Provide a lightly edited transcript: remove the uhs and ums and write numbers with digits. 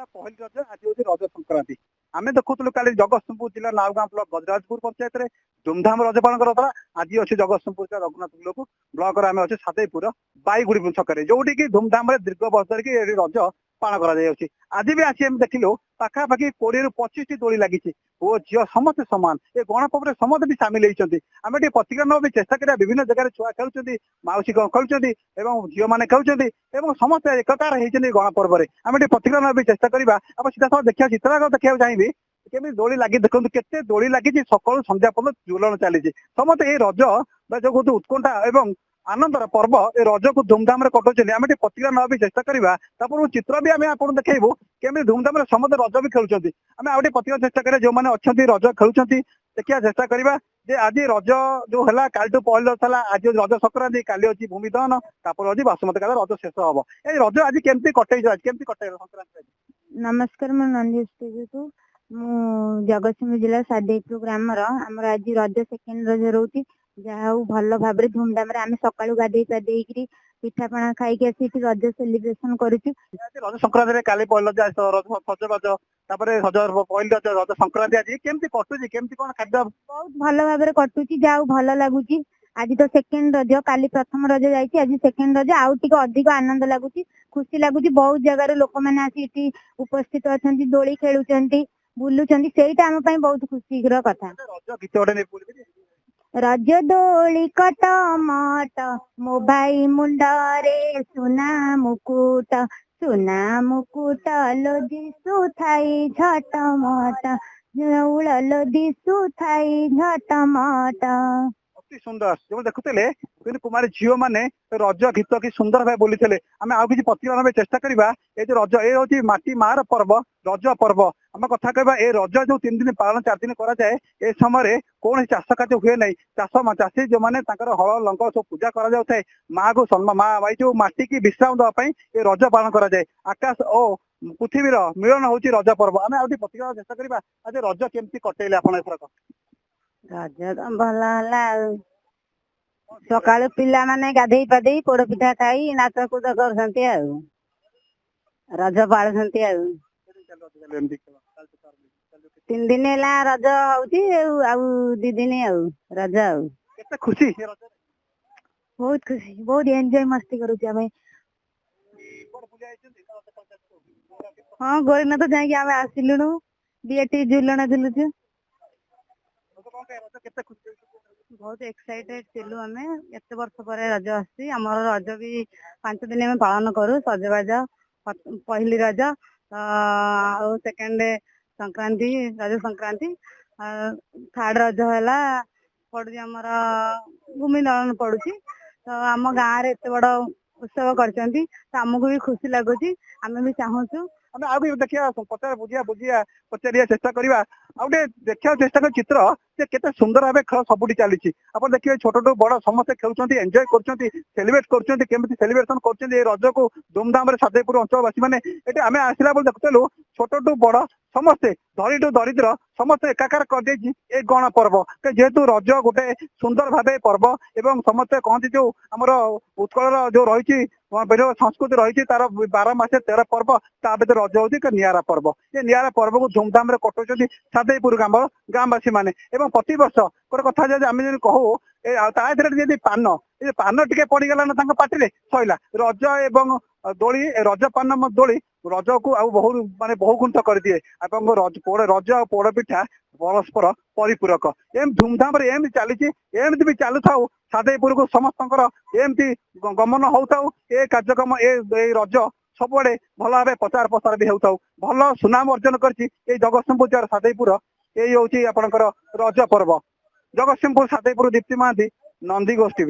पहली रज आज हूँ रज संक्रांति आम देखुलु काली जगतसिंहपुर जिला नावगां ब्लॉक गजराजपुर पंचायत में धूमधाम रज पालन कर आज अच्छे जगतसिंहपुर जिला रघुनाथ ब्लॉक आम अच्छे सादेपुर बाईगुड़ी छक जो धूमधाम दीर्घ वर्ष धरिकी रज पालन कर आज भी आसी देखिलु पाखापाखि 20 ରୁ 25 दोली लगी ओ झील समस्त सामान ये गणपर्व समस्त भी सामिल होती आम प्रतिक्रिया नवा चेष्टा करा विभिन्न जगह छुआ खेलुं मौसी खेलुं झील मैंने खेलुं समस्त एकतार होती गणपर्व आम प्रतिक्रिया नवा चेष्टा करवा आप सीधा देखा चित्र देखा चाहिए केमी दोली लगी देखो केते दोली लगी सकाल संध्या पर्यटन झुलन चली समस्त ये रज जो उत्कंठा एवं आनंदर पर्व ए रज को धूमधाम कटुचे आम प्रतिक्रिया नवा भी चेष्टा करवा चित्र भी आम आपको देखू केमी धूमधाम समस्त रज भी खेलुं आम आउ प्रतिक्रिया चेष्टा करें जो मैंने अच्छा रज खेलुं देखिए चेष्टा करवा जे आज रज जो है काल पहल रहा आज रज संक्रांति काली अच्छी भूमि दहन तापर अच्छी बासमती काल रज शेष हम ये रज आज केमती कटे केमती कटे संक्रांति। नमस्कार मो नंदी जगतसिंहपुर जिला सादेपुर ग्रामर आमर आज रज सेकेंड रज रोची जहा भल भाव धूमधाम आम सका गाधे पाधे पिठापणा खाई रज सेलिब्रेशन करुँ। रज संक्रांति काली पहल सजबाज पहली रज रज संक्रांति आज केमती कटुची केमती कौन खाद्य बहुत भल भाव कटुची जहा भल लगुच आज तो सेकेंड रज काली प्रथम रज जाइए आज सेकेंड रज आउ टिके अधिक आनंद लगुच खुशी लगुच बहुत जगार लोक मैंने आसी उपस्थित अच्छा दोली खेलुंट बुलुंट से बहुत खुशी कथा। रज गीत रज दोली कट मट मो भाई मुंडरे सुना मुकुट लोदी सुथाई झटमट लोदी सुथाई झटमट अति सुंदर जो देखुले कुमारी झील मैंने रज गीत कि सुंदर भाव बोली आम आउ कि प्रतिक्रिया चेष्टा करवा ये जो रज ये हूँ माटी मार पर्व रज पर्व आम कथा कहवा ये रज जो 3 दिन पालन 4 दिन कराए ए समय कौन चाष कार्य हुए ना चाषी जो मैंने हल लंग सब पूजा कर माँ को सम्मान जो माटी की विश्राम देवाई ये रज पालन कराए आकाश और पृथ्वीर मिलन हूँ रज पर्व आम आउ प्रतिक्रिया चेष्टा करवा आज रज केमती कटेले आप रज तो भल सका पिला माने गाधे पाधे पोड़ पिठा खाई नाच कूद कर रज पालुं 3 दिन है रज हूँ 2 दिन रज खुशी बहुत खुशी बहुत एंजॉय मस्ती करुँ। हाँ गोरी न तो जाकि आम आसिलुणु भी झुलन झुलुचु बहुत एक्साइटेड थिलु आम एत वर्ष पर रज आसी आमर रज भी 5 दिन में पालन करूँ सजबाज पहली रज सेकेंड संक्रांति रज संक्रांति थर्ड रज है पड़ू आमर भूमि दहन पड़ू तो आम गाँव एत बड़ उत्सव करमको भी खुशी लगुच आम भी चाहूँ आम आगे देखिए पचार बुझिया पचार चेष्टा करवा आउटे देखा चेष्टा कर चित्र से केते सुंदर भाव खेल सबुठी चली आप देखिए छोट टू बड़ समस्त खेलुं एंजॉय कर सेलिब्रेट करमती सेलिब्रेशन कर रज को धूमधाम सादेपुर अंचलवासी मैंने आम आसला देखुलु छोट टू बड़ समस्ते धरी टू दरिद्र समस्त एकाकार कर गण पर्व जेहेतु रज गोटे सुंदर भाव पर्व एवं समस्ते कहते जो आमर उत्कल जो रही संस्कृति रही तार 12 मासे 13 पर्व ता भर रज हूँ निरा पर्व ये निरा पर्व को धूमधाम कटुच्च सादेपुर गाँववासी मैंने प्रति वर्ष गोटे कथा आम कहू तादी पान ये पान टिके पड़गला ना पार्टी सैला रज एवं दोली रज पान दोली रज को आउ बहुत माने बहु गुंठ कर दिए रज और पोड़ पिठा परस्पर परिपूरक एम धूमधाम एम चली एमती भी चलु था सादेपुर को समस्त एमती गमन होता ए कार्यक्रम ए रज सबुआड़े भल भाव प्रचार प्रसार भी होता भल सुनाम अर्जन कर जगतसिंहपुर जिला सादेपुर यही हूँ आपंकर रज पर्व जगतसिंहपुर सादेपुर दीप्ति महांती नंदी गोष्ठी।